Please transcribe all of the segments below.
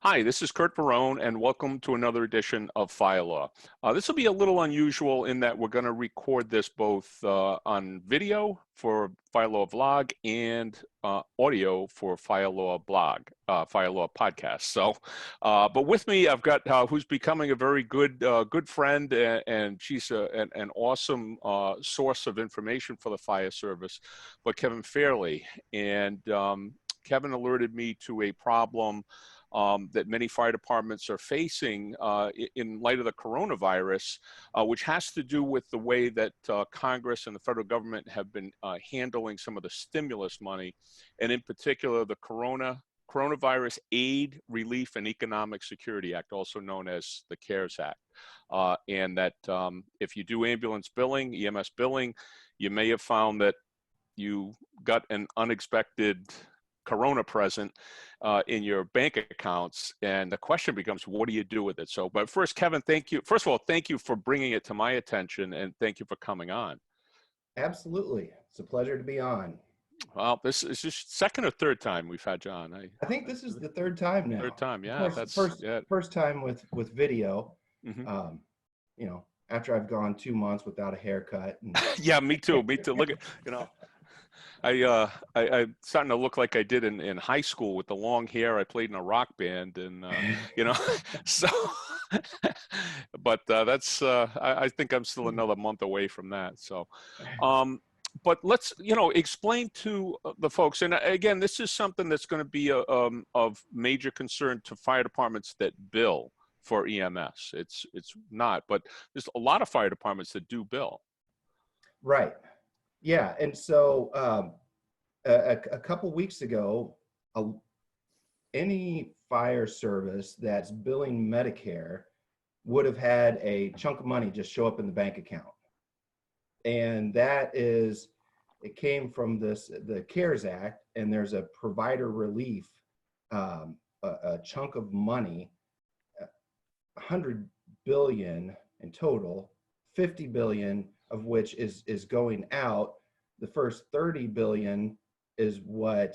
Hi, this is Curt and welcome to another edition of Fire Law. This will be a little unusual in that we're going to record this both on video for Fire Law Vlog and audio for Fire Law Blog, Fire Law Podcast. So, but with me, I've got who's becoming a very good friend, and she's an awesome source of information for the fire service, but Kevin Fairlie. And Kevin alerted me to a problem that many fire departments are facing in light of the coronavirus, which has to do with the way that Congress and the federal government have been handling some of the stimulus money, and in particular the Coronavirus Aid, Relief, and Economic Security Act, also known as the CARES Act. And that if you do ambulance billing, EMS billing, you may have found that you got an unexpected Corona present in your bank accounts, and the question becomes, what do you do with it? So, but first, Kevin, thank you. First of all, thank you for bringing it to my attention, and thank you for coming on. Absolutely, it's a pleasure to be on. Well, this is just second or third time we've had you on. I think this is the third time now. Third time, yeah. Of course, first time with video. Mm-hmm. You know, after I've gone 2 months without a haircut. And... Yeah, me too. Me too. Look at I'm starting to look like I did in high school with the long hair. I played in a rock band, and so. But that's I think I'm still another month away from that. So, but let's explain to the folks. And again, this is something that's going to be of major concern to fire departments that bill for EMS. It's not, but there's a lot of fire departments that do bill. Right. Yeah, and so a couple weeks ago, any fire service that's billing Medicare would have had a chunk of money just show up in the bank account. And it came from the CARES Act, and there's a provider relief, a chunk of money, 100 billion in total, 50 billion of which is going out. The first 30 billion is what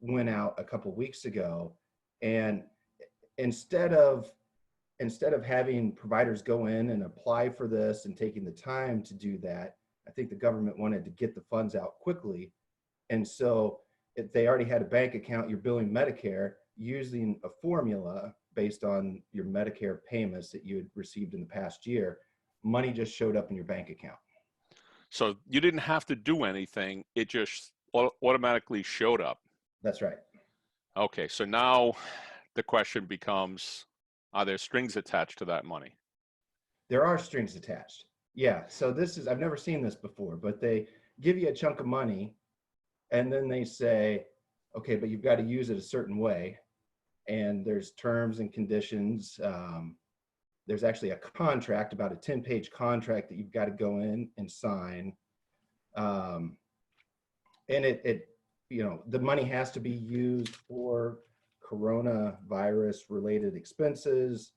went out a couple weeks ago. And instead of having providers go in and apply for this and taking the time to do that, I think the government wanted to get the funds out quickly. And so if they already had a bank account, you're billing Medicare using a formula based on your Medicare payments that you had received in the past year. Money just showed up in your bank account. So you didn't have to do anything. It just automatically showed up. That's right. Okay. So now the question becomes, are there strings attached to that money? There are strings attached. Yeah. So I've never seen this before, but they give you a chunk of money and then they say, okay, but you've got to use it a certain way. And there's terms and conditions. There's actually a contract, about a 10-page contract that you've got to go in and sign. And the money has to be used for coronavirus related expenses.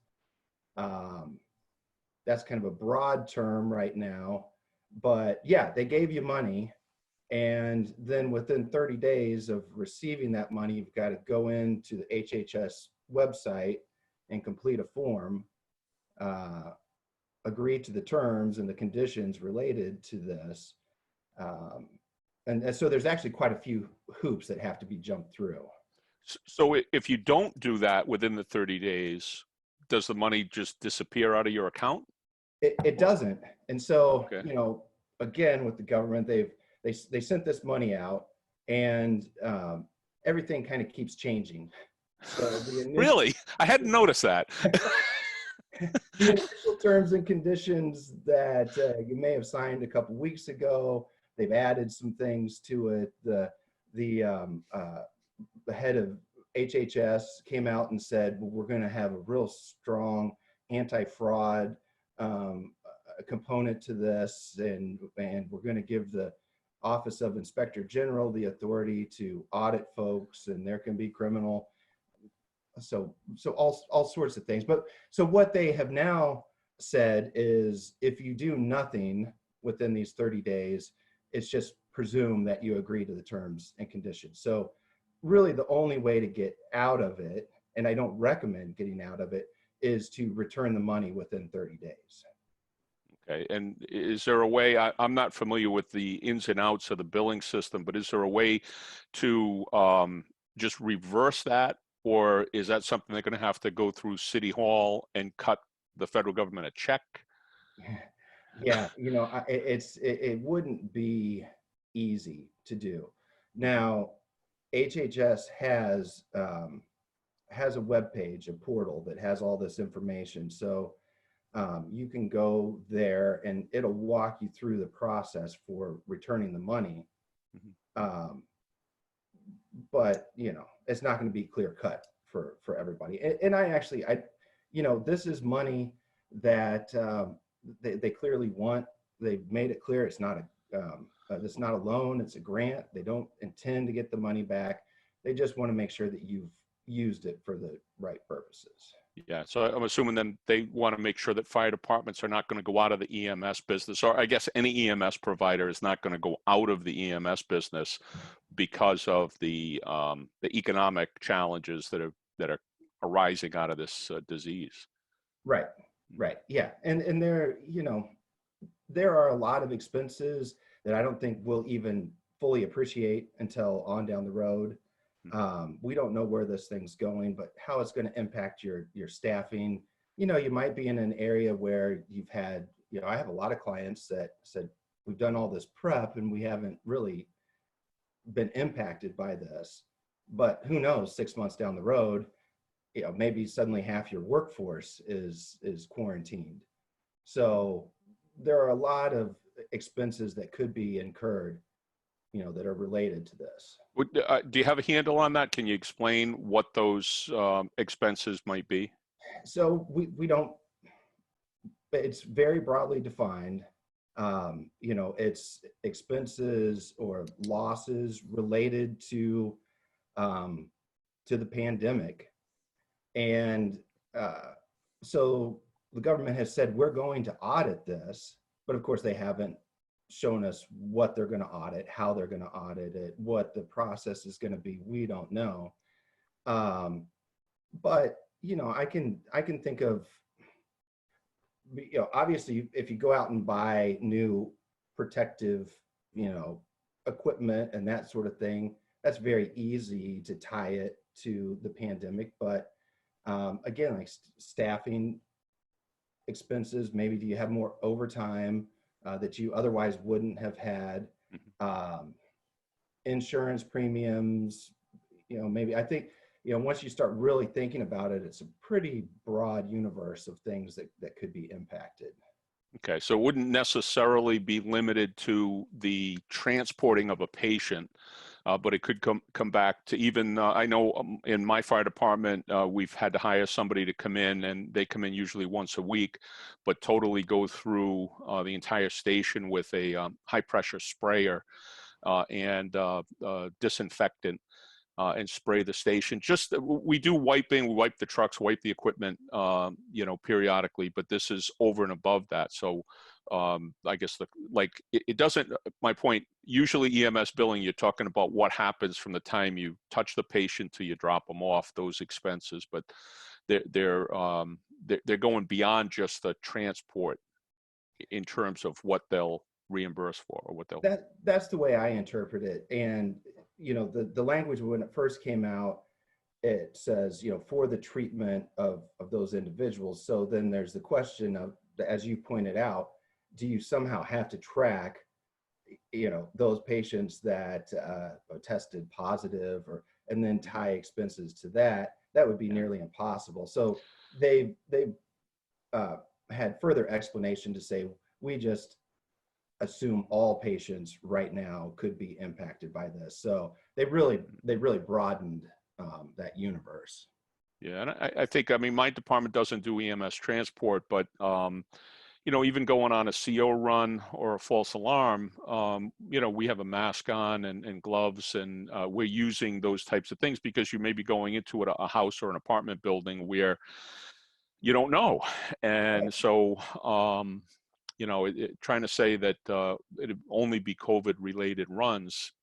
That's kind of a broad term right now, but yeah, they gave you money. And then within 30 days of receiving that money, you've got to go into the HHS website and complete a form, agree to the terms and the conditions related to this. And so there's actually quite a few hoops that have to be jumped through. So if you don't do that within the 30 days, does the money just disappear out of your account? It doesn't. And so, okay. Again, with the government, they sent this money out, and everything kind of keeps changing. So really? I hadn't noticed that. The initial terms and conditions that you may have signed a couple weeks ago, they've added some things to it. The head of HHS came out and said, well, we're going to have a real strong anti-fraud component to this, and we're going to give the Office of Inspector General the authority to audit folks, and there can be criminal. So all sorts of things. But so what they have now said is, if you do nothing within these 30 days, it's just presumed that you agree to the terms and conditions. So really the only way to get out of it, and I don't recommend getting out of it, is to return the money within 30 days. Okay, and is there a way, I'm not familiar with the ins and outs of the billing system, but is there a way to just reverse that? Or is that something they're going to have to go through City Hall and cut the federal government a check? Yeah, it wouldn't be easy to do. Now, HHS has a web page, a portal that has all this information. So you can go there and it'll walk you through the process for returning the money. But it's not going to be clear cut for everybody. And this is money that they clearly want. They've made it clear it's not a loan, it's a grant. They don't intend to get the money back. They just want to make sure that you've used it for the right purposes. Yeah, so I'm assuming then they want to make sure that fire departments are not going to go out of the EMS business, or I guess any EMS provider is not going to go out of the EMS business because of the economic challenges that are arising out of this disease. Right, yeah, and there are a lot of expenses that I don't think we'll even fully appreciate until on down the road. We don't know where this thing's going, but how it's going to impact your staffing. You might be in an area where you've had, I have a lot of clients that said, we've done all this prep and we haven't really been impacted by this. But who knows, 6 months down the road, maybe suddenly half your workforce is quarantined. So there are a lot of expenses that could be incurred that are related to this. Do you have a handle on that? Can you explain what those expenses might be? So we don't, it's very broadly defined. It's expenses or losses related to the pandemic. And so the government has said, we're going to audit this, but of course they haven't shown us what they're going to audit, how they're going to audit it, what the process is going to be. We don't know. But I can think of, obviously if you go out and buy new protective, equipment and that sort of thing, that's very easy to tie it to the pandemic. But again, like staffing expenses, maybe do you have more overtime that you otherwise wouldn't have had? Insurance premiums, maybe. I think, once you start really thinking about it, it's a pretty broad universe of things that could be impacted. Okay, so it wouldn't necessarily be limited to the transporting of a patient, but it could come back to even, I know in my fire department, we've had to hire somebody to come in, and they come in usually once a week, but totally go through the entire station with a high pressure sprayer and disinfectant and spray the station. Just, we do wiping, we wipe the trucks, wipe the equipment, periodically, but this is over and above that. So I guess it doesn't, my point, usually EMS billing, you're talking about what happens from the time you touch the patient till you drop them off, those expenses, but they're going beyond just the transport in terms of what they'll reimburse for, or what they'll. That's the way I interpret it. And the language when it first came out, it says, for the treatment of those individuals. So then there's the question of, as you pointed out, do you somehow have to track, those patients that are tested positive, and then tie expenses to that? That would be nearly impossible. So they had further explanation to say, we just assume all patients right now could be impacted by this. So they really broadened that universe. Yeah, and I think, my department doesn't do EMS transport, but even going on a CO run or a false alarm, we have a mask on and gloves, and we're using those types of things because you may be going into a house or an apartment building where you don't know. And Right. so, trying to say that it'd only be COVID related runs,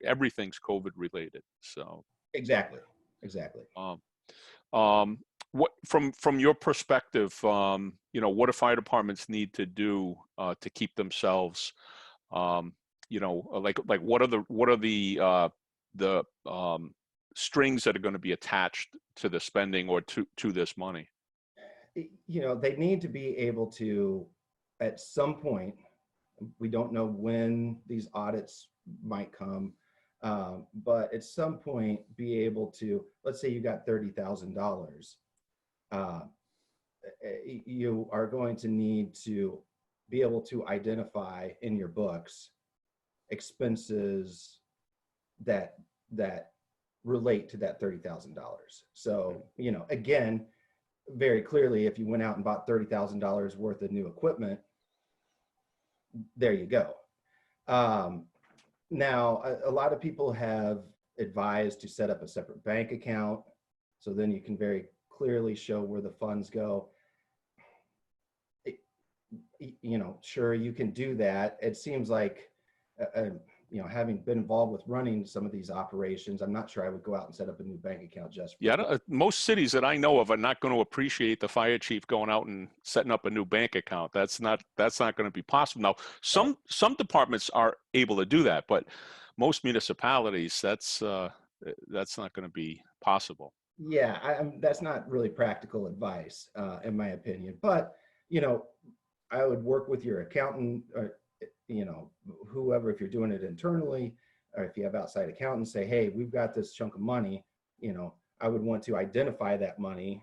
everything's COVID related. So Exactly. Um, what from your perspective, you know, what do fire departments need to do to keep themselves, you know, like what are the strings that are going to be attached to the spending or to this money? You know, they need to be able to, at some point, we don't know when these audits might come, but at some point be able to, let's say you got $30,000, uh, you are going to need to be able to identify in your books expenses that relate to that $30,000. So, you know, again, very clearly, if you went out and bought $30,000 worth of new equipment, there you go. Now, a lot of people have advised to set up a separate bank account, so then you can very clearly show where the funds go. You know, sure, you can do that. It seems like, you know, having been involved with running some of these operations, I'm not sure I would go out and set up a new bank account just for Yeah, most cities that I know of are not going to appreciate the fire chief going out and setting up a new bank account. That's not going to be possible. Now, some departments are able to do that, but most municipalities, that's not going to be possible. Yeah, that's not really practical advice, in my opinion. But, you know, I would work with your accountant, or, you know, whoever, if you're doing it internally, or if you have outside accountants, say, hey, we've got this chunk of money, you know, I would want to identify that money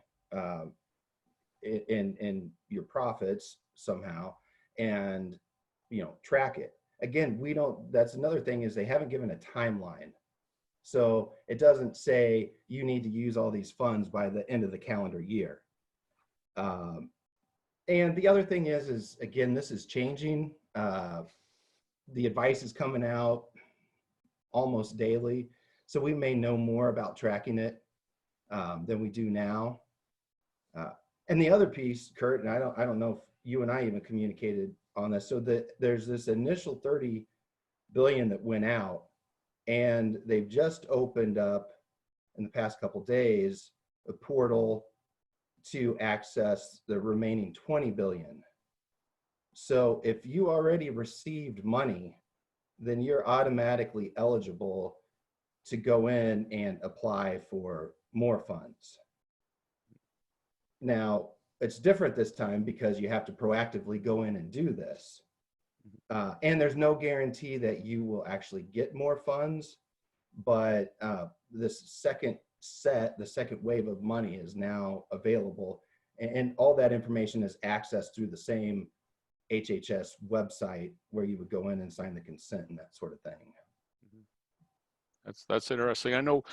in your profits somehow, and, you know, track it. Again, we don't, that's another thing, is they haven't given a timeline. So it doesn't say you need to use all these funds by the end of the calendar year. And the other thing is again, this is changing. The advice is coming out almost daily. So we may know more about tracking it than we do now. And the other piece, Curt, and I don't know if you and I even communicated on this. So there's this initial 30 billion that went out, and they've just opened up in the past couple days a portal to access the remaining 20 billion. So if you already received money, then you're automatically eligible to go in and apply for more funds. Now, it's different this time because you have to proactively go in and do this. And there's no guarantee that you will actually get more funds, but this second set, the second wave of money is now available, and all that information is accessed through the same HHS website where you would go in and sign the consent and that sort of thing. That's interesting. I know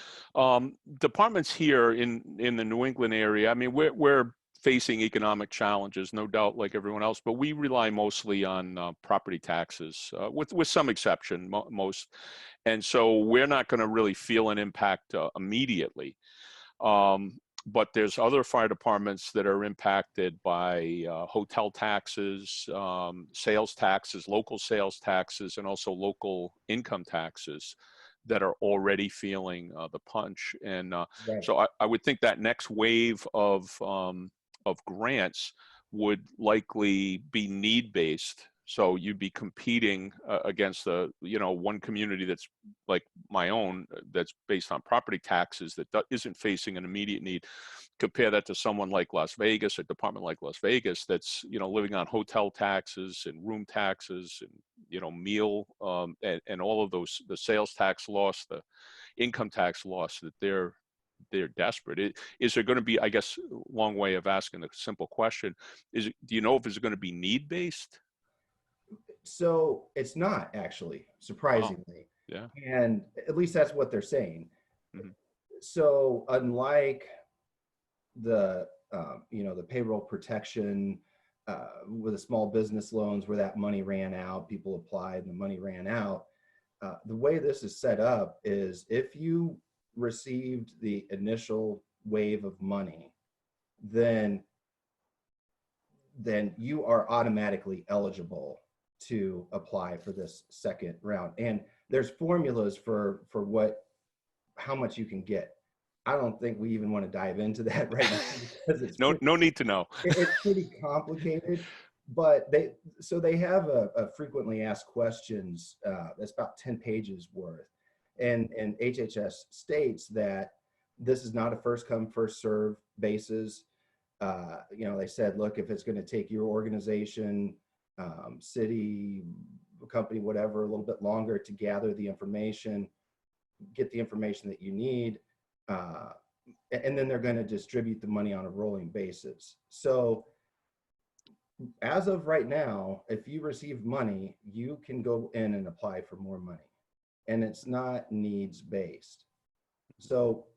departments here in the New England area, I mean, we're facing economic challenges, no doubt, like everyone else, but we rely mostly on property taxes, with some exception, most. And so we're not going to really feel an impact immediately. But there's other fire departments that are impacted by hotel taxes, sales taxes, local sales taxes, and also local income taxes that are already feeling the punch. And Right. so I would think that next wave of grants would likely be need-based. So you'd be competing against one community that's like my own, that's based on property taxes, that isn't facing an immediate need. Compare that to someone like Las Vegas, a department like Las Vegas, that's living on hotel taxes and room taxes and meal and all of those, the sales tax loss, the income tax loss, that they're desperate. Is there going to be, I guess, long way of asking a simple question, do you know if it's going to be need-based? So it's not, actually, surprisingly. Wow. Yeah. And at least that's what they're saying. Mm-hmm. So unlike the the payroll protection with the small business loans where that money ran out, people applied and the money ran out, the way this is set up is if you received the initial wave of money, then you are automatically eligible to apply for this second round. And there's formulas for how much you can get. I don't think we even want to dive into that right now because No need to know. it's pretty complicated. But they have a frequently asked questions that's about 10 pages worth, and HHS states that this is not a first come first serve basis. They said, look, if it's going to take your organization, city, company, whatever, a little bit longer to gather the information, get the information that you need, and then they're going to distribute the money on a rolling basis. So as of right now, if you receive money, you can go in and apply for more money, and it's not needs based. So,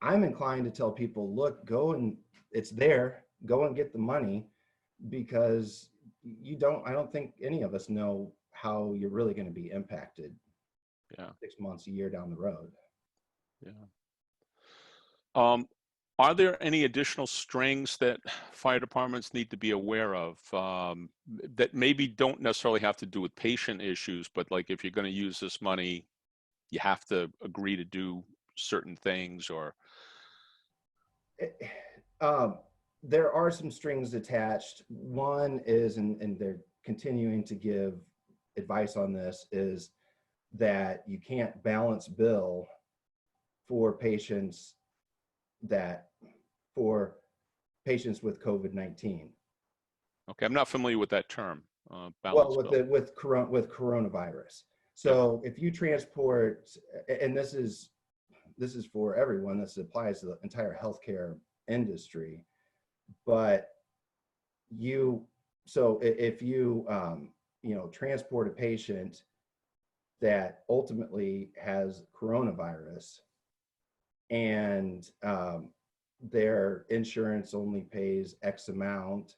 I'm inclined to tell people, look, go and it's there, go and get the money, because I don't think any of us know how you're really going to be impacted 6 months, a year down the road. Are there any additional strings that fire departments need to be aware of that maybe don't necessarily have to do with patient issues, but like if you're going to use this money, you have to agree to do certain things? Or there are some strings attached. One is, and they're continuing to give advice on this, is that you can't balance bill for patients with COVID-19. Okay, I'm not familiar with that term. With coronavirus. So if you transport, and this is for everyone, this applies to the entire healthcare industry, but if you transport a patient that ultimately has coronavirus, and their insurance only pays X amount,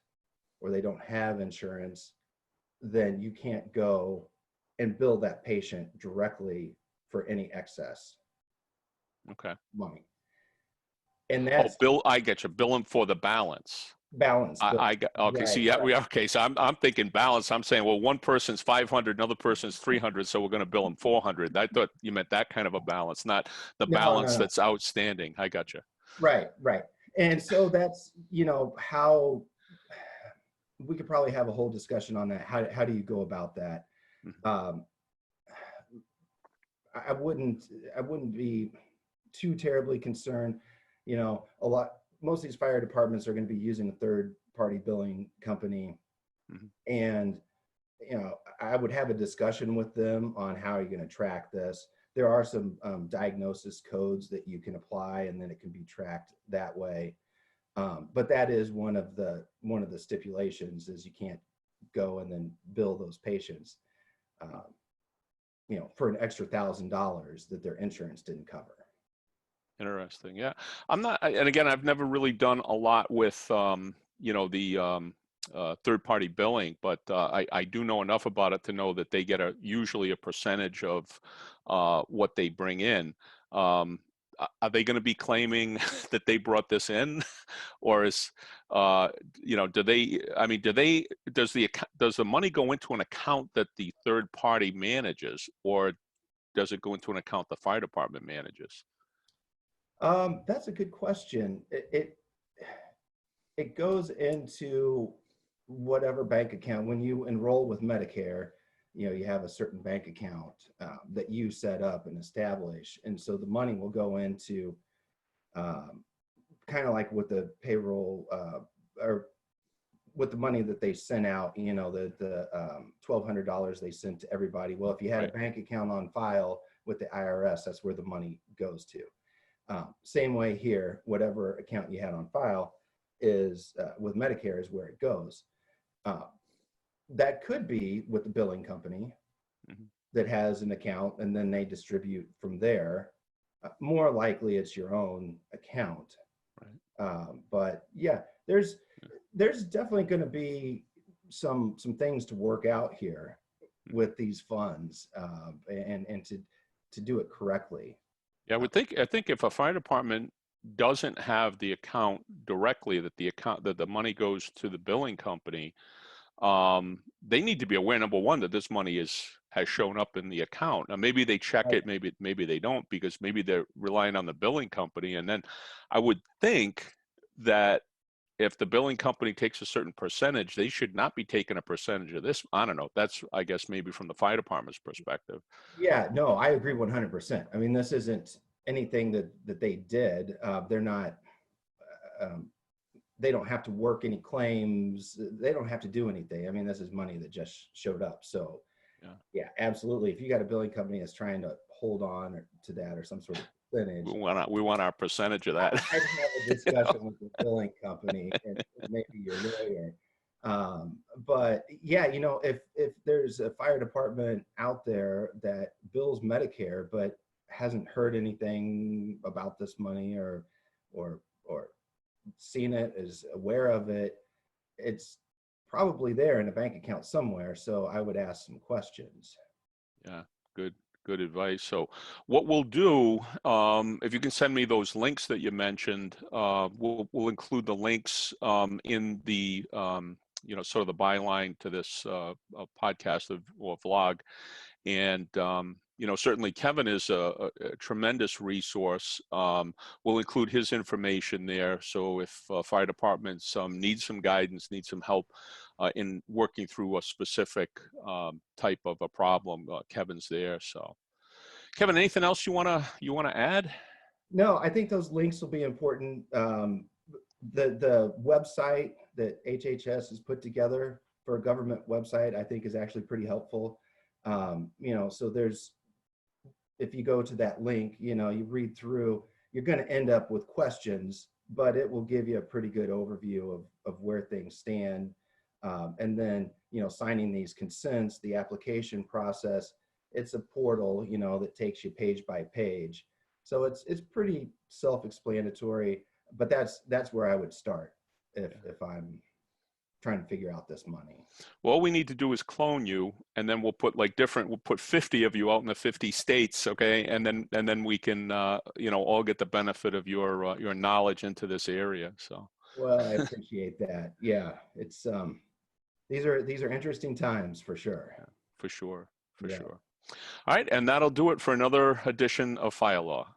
or they don't have insurance, then you can't go and bill that patient directly for any excess money. And that's I get you. Bill them for the balance. I got okay. Right, So I'm thinking balance. I'm saying, well, one person's 500, another person's 300, so we're going to bill them 400. I thought you meant that kind of a balance, not the balance that's outstanding. I got you. Right. And so that's how we could probably have a whole discussion on that. How do you go about that? Mm-hmm. I wouldn't be too terribly concerned. Most of these fire departments are going to be using a third-party billing company, mm-hmm. and I would have a discussion with them on how you're going to track this. There are some diagnosis codes that you can apply, and then it can be tracked that way. But that is one of the stipulations, is you can't go and then bill those patients, for an extra $1,000 that their insurance didn't cover. Interesting. Yeah, I'm not, and again, I've never really done a lot with, the third-party billing, but I do know enough about it to know that they get usually a percentage of what they bring in. Are they going to be claiming that they brought this in, or is, does the money go into an account that the third party manages, or does it go into an account the fire department manages? That's a good question. It goes into whatever bank account. When you enroll with Medicare, you have a certain bank account that you set up and establish, and so the money will go into kind of like with the payroll or with the money that they sent out. The $1,200 they sent to everybody. Well, if you had a bank account on file with the IRS, that's where the money goes to. Same way here, whatever account you had on file is with Medicare is where it goes. That could be with the billing company, mm-hmm. that has an account, and then they distribute from there. More likely it's your own account. Right. But yeah, there's definitely going to be some things to work out here, mm-hmm. with these funds, and to do it correctly. Yeah, I think if a fire department doesn't have the account directly, that the money goes to the billing company, they need to be aware, number one, that this money is has shown up in the account. Now, maybe they check it, maybe they don't, because maybe they're relying on the billing company. And then I would think that if the billing company takes a certain percentage, they should not be taking a percentage of this. I don't know. That's, I guess, maybe from the fire department's perspective. Yeah, no, I agree 100%. I mean, this isn't anything that they did. They're not, um, they don't have to work any claims. They don't have to do anything. I mean, this is money that just showed up. So yeah, absolutely. If you got a billing company that's trying to hold on to that or some sort of percentage, we want our percentage of that. I'd have a discussion with the billing company and maybe your lawyer. But yeah, you know, if there's a fire department out there that bills Medicare but hasn't heard anything about this money or seen it, is aware of it, it's probably there in a bank account somewhere. So I would ask some questions. Yeah, good advice. So what we'll do, if you can send me those links that you mentioned, we'll include the links in the you know, sort of the byline to this podcast or vlog. And you know, certainly Kevin is a tremendous resource. We'll include his information there. So if fire departments need some guidance, need some help in working through a specific type of a problem, Kevin's there. So, Kevin, anything else you wanna add? No, I think those links will be important. The website that HHS has put together for a government website, I think, is actually pretty helpful. You know, so if you go to that link, you know, you read through, you're going to end up with questions, but it will give you a pretty good overview of where things stand. And then, you know, signing these consents, the application process, it's a portal, you know, that takes you page by page. So it's pretty self-explanatory, but that's where I would start if I'm trying to figure out this money. Well, all we need to do is clone you, and then we'll put we'll put 50 of you out in the 50 states, okay? And then we can you know, all get the benefit of your knowledge into this area. So. Well, I appreciate that. Yeah, it's these are interesting times for sure. Yeah, for sure. All right, and that'll do it for another edition of Fire Law.